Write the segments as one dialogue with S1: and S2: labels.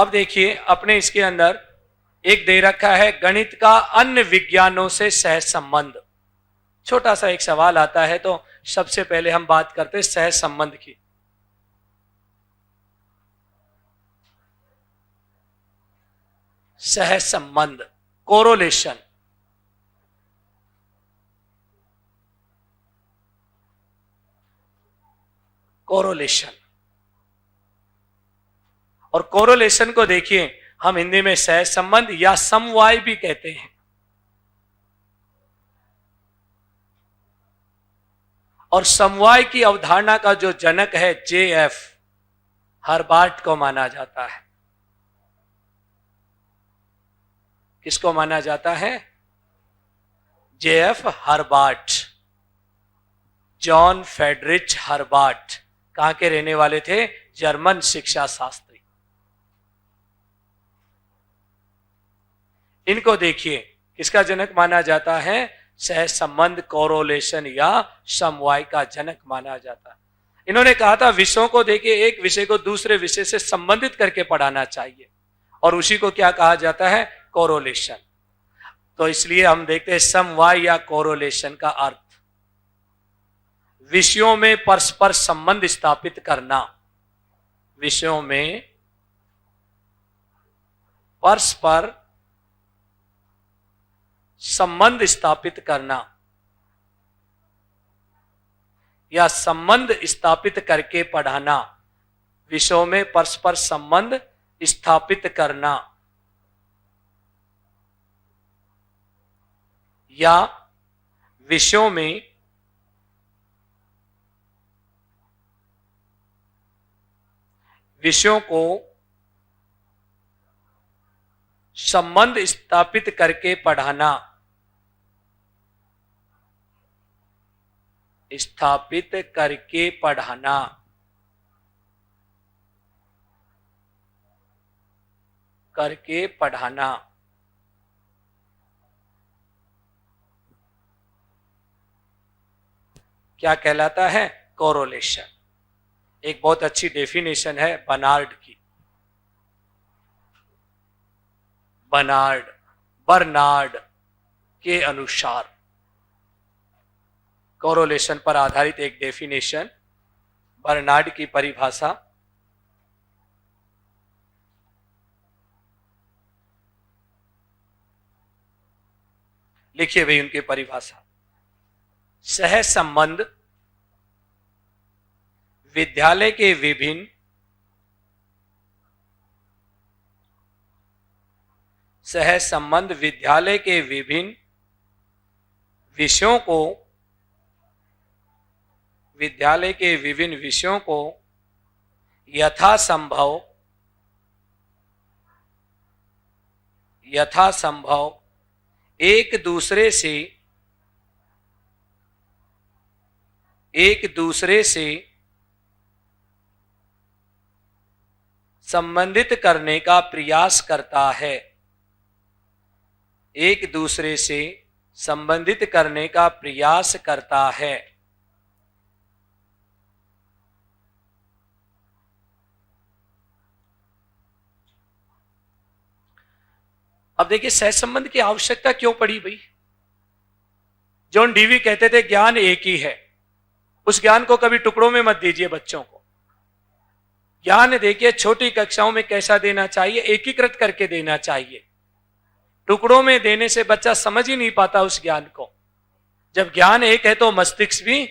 S1: अब देखिए अपने इसके अंदर एक दे रखा है गणित का अन्य विज्ञानों से सह संबंध। छोटा सा एक सवाल आता है तो सबसे पहले हम बात करते हैं सह संबंध की। सह संबंध, कोरोलेशन। कोरोलेशन और कोरोलेशन को देखिए हम हिंदी में सह संबंध या समवाय भी कहते हैं। और समवाय की अवधारणा का जो जनक है J.F. हर्बार्ट को माना जाता है। किसको माना जाता है? J.F. Herbart, John Friedrich Herbart. कहां के रहने वाले थे? जर्मन शिक्षा शास्त्री। इनको देखिए किसका जनक माना जाता है? सह संबंध, कोरोलेशन या समवाय का जनक माना जाता है। इन्होंने कहा था विषयों को देखिए एक विषय को दूसरे विषय से संबंधित करके पढ़ाना चाहिए और उसी को क्या कहा जाता है? कोरोलेशन। तो इसलिए हम देखते हैं समवाय या कोरोलेशन का अर्थ विषयों में परस्पर संबंध स्थापित करना। विषयों में परस्पर संबंध स्थापित करना या संबंध स्थापित करके पढ़ाना। विषयों में परस्पर संबंध स्थापित करना या विषयों में विषयों को संबंध स्थापित करके पढ़ाना। स्थापित करके पढ़ाना। करके पढ़ाना। क्या कहलाता है? कोरोलेशन। एक बहुत अच्छी डेफिनेशन है बर्नार्ड की। बर्नार्ड के अनुसार कोरोलेशन पर आधारित एक डेफिनेशन, बर्नार्ड की परिभाषा। लिखिए भाई उनकी परिभाषा। सह संबंध विद्यालय के विभिन्न सह संबंध विद्यालय के विभिन्न विषयों को यथासंभव एक दूसरे से संबंधित करने का प्रयास करता है। एक दूसरे से संबंधित करने का प्रयास करता है। अब देखिए सहसंबंध की आवश्यकता क्यों पड़ी भाई? जॉन डीवी कहते थे ज्ञान एक ही है। उस ज्ञान को कभी टुकड़ों में मत दीजिए बच्चों को। ज्ञान देखिए छोटी कक्षाओं में कैसा देना चाहिए, एकीकृत करके देना चाहिए। टुकड़ों में देने से बच्चा समझ ही नहीं पाता उस ज्ञान को। जब ज्ञान एक है तो मस्तिष्क भी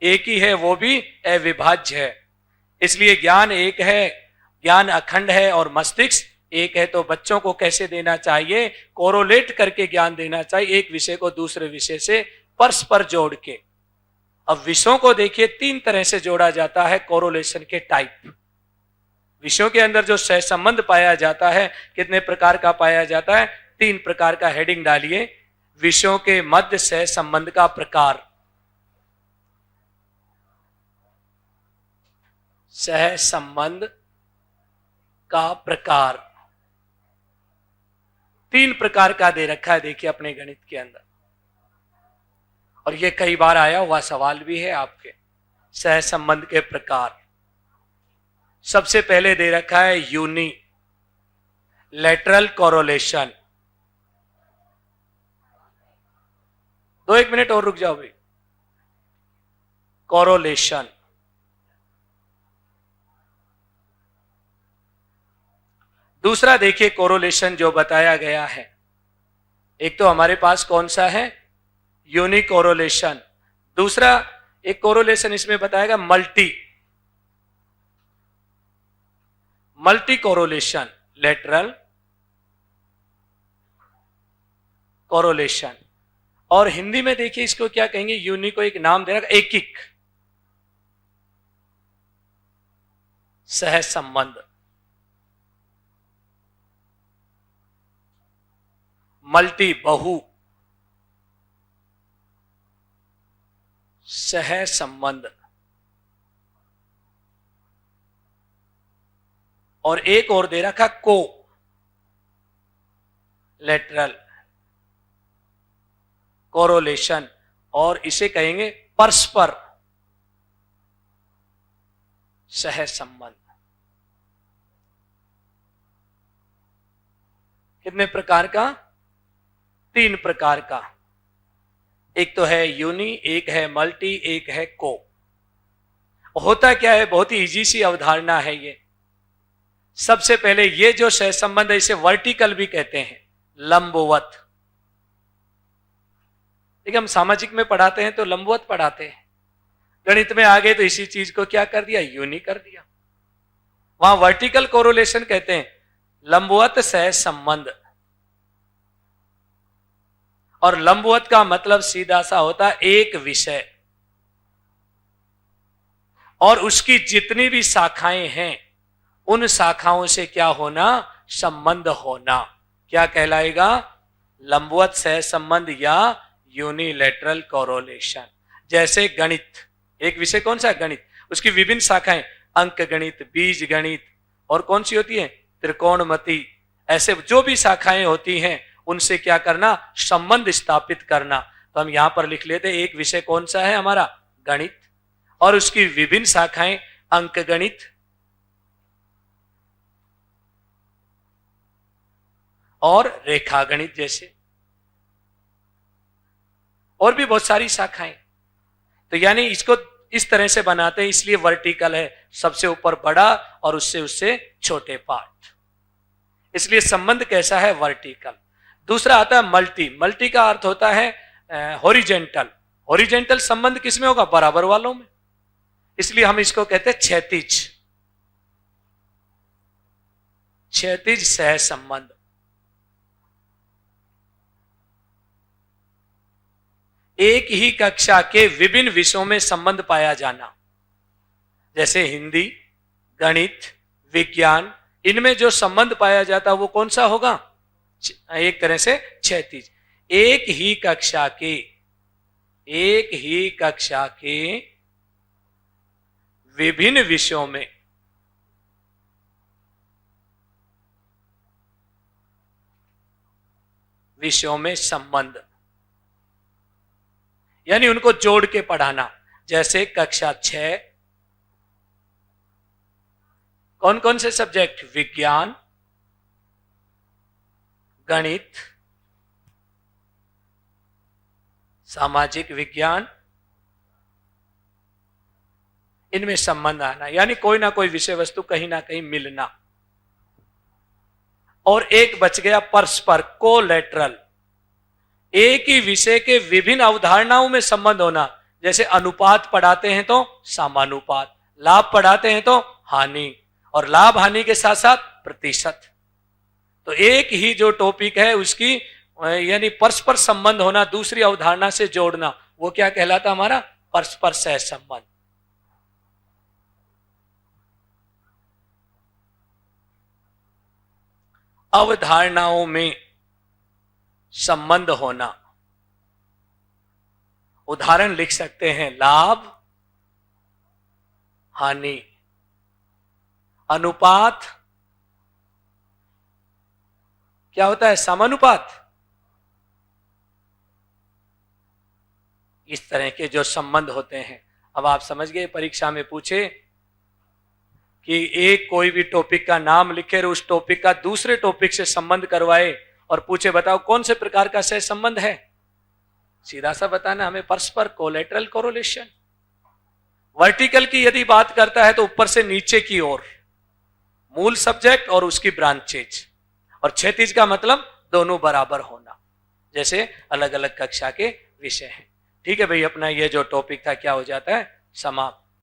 S1: एक ही है, वो भी अविभाज्य है। इसलिए ज्ञान एक है, ज्ञान अखंड है और मस्तिष्क एक है। तो बच्चों को कैसे देना चाहिए? कोरोलेट करके ज्ञान देना चाहिए, एक विषय को दूसरे विषय से परस्पर जोड़ के। अब विषयों को देखिए 3 तरह से जोड़ा जाता है कोरोलेशन के टाइप। विषयों के अंदर जो सहसंबंध पाया जाता है कितने प्रकार का पाया जाता है? 3 प्रकार का। हेडिंग डालिए, विषयों के मध्य सहसंबंध का प्रकार। सहसंबंध का प्रकार 3 प्रकार का दे रखा है देखिए अपने गणित के अंदर, और ये कई बार आया हुआ सवाल भी है आपके। सहसंबंध के प्रकार सबसे पहले दे रखा है यूनि। Lateral correlation. 2-1 मिनट और रुक जाओ भाई। कोरोलेशन। दूसरा देखिए कोरोलेशन जो बताया गया है, एक तो हमारे पास कौन सा है, यूनिक कोरोलेशन। दूसरा एक कोरोलेशन इसमें बताएगा मल्टी कोरोलेशन, लेटरल कोरोलेशन। और हिंदी में देखिए इसको क्या कहेंगे, यूनिक को एक नाम दे रखा, एकिक सह संबंध। मल्टी बहु सह संबंध। और एक और दे रखा को लेटरल कोरोलेशन, और इसे कहेंगे परस्पर सह संबंध। कितने प्रकार का, 3 प्रकार का। एक तो है यूनि, एक है मल्टी, एक है को। होता क्या है, बहुत ही इजी सी अवधारणा है ये। सबसे पहले ये जो सह संबंध है इसे वर्टिकल भी कहते हैं, लंबवत। देखिए हम सामाजिक में पढ़ाते हैं तो लंबवत पढ़ाते हैं, गणित में आ गए तो इसी चीज को क्या कर दिया, यूनि कर दिया। वहां वर्टिकल कोरोलेशन कहते हैं लंबवत सह संबंध। और लंबवत का मतलब सीधा सा होता है एक विषय और उसकी जितनी भी शाखाएं हैं उन शाखाओं से क्या होना, संबंध होना। क्या कहलाएगा, लंबवत सह संबंध या यूनिलैटरल कोरोलेशन। जैसे गणित, एक विषय कौन सा, गणित, उसकी विभिन्न शाखाएं, अंक गणित, बीज गणित, और कौन सी होती है, त्रिकोणमिति। ऐसे जो भी शाखाएं होती हैं उनसे क्या करना, संबंध स्थापित करना। तो हम यहां पर लिख लेते, एक विषय कौन सा है हमारा, गणित, और उसकी विभिन्न शाखाएं अंक गणित और रेखा गणित जैसे, और भी बहुत सारी शाखाएं। तो यानी इसको इस तरह से बनाते हैं, इसलिए वर्टिकल है, सबसे ऊपर बड़ा और उससे उससे छोटे पार्ट, इसलिए संबंध कैसा है, वर्टिकल। दूसरा आता है मल्टी। मल्टी का अर्थ होता है हॉरिजेंटल। हॉरिजेंटल संबंध किसमें होगा, बराबर वालों में, इसलिए हम इसको कहते हैं क्षैतिज, क्षैतिज सह संबंध। एक ही कक्षा के विभिन्न विषयों में संबंध पाया जाना, जैसे हिंदी, गणित, विज्ञान, इनमें जो संबंध पाया जाता वो कौन सा होगा, एक तरह से क्षैतिज। एक ही कक्षा के विभिन्न विषयों में संबंध, यानी उनको जोड़ के पढ़ाना। जैसे कक्षा 6 कौन कौन से सब्जेक्ट, विज्ञान, गणित, सामाजिक विज्ञान, इनमें संबंध आना, यानी कोई ना कोई विषय वस्तु कहीं ना कहीं मिलना। और एक बच गया परस्पर, कोलैटरल, एक ही विषय के विभिन्न अवधारणाओं में संबंध होना। जैसे अनुपात पढ़ाते हैं तो समानुपात, लाभ पढ़ाते हैं तो हानि, और लाभ हानि के साथ साथ प्रतिशत। तो एक ही जो टॉपिक है उसकी यानी परस्पर संबंध होना, दूसरी अवधारणा से जोड़ना, वो क्या कहलाता हमारा, परस्पर सह संबंध। अवधारणाओं में संबंध होना, उदाहरण लिख सकते हैं, लाभ हानि, अनुपात क्या होता है, समानुपात। इस तरह के जो संबंध होते हैं, अब आप समझ गए, परीक्षा में पूछे कि एक कोई भी टॉपिक का नाम लिखे और उस टॉपिक का दूसरे टॉपिक से संबंध करवाए और पूछे बताओ कौन से प्रकार का सह संबंध है? सीधा सा बताना हमें, परस्पर कोलेटरल कोरोलेशन। वर्टिकल की यदि बात करता है तो ऊपर से नीचे की ओर, मूल सब्जेक्ट और उसकी ब्रांचेज, और क्षैतिज का मतलब दोनों बराबर होना, जैसे अलग अलग कक्षा के विषय हैं। ठीक है भाई, अपना ये जो टॉपिक था क्या हो जाता है, समाप्त।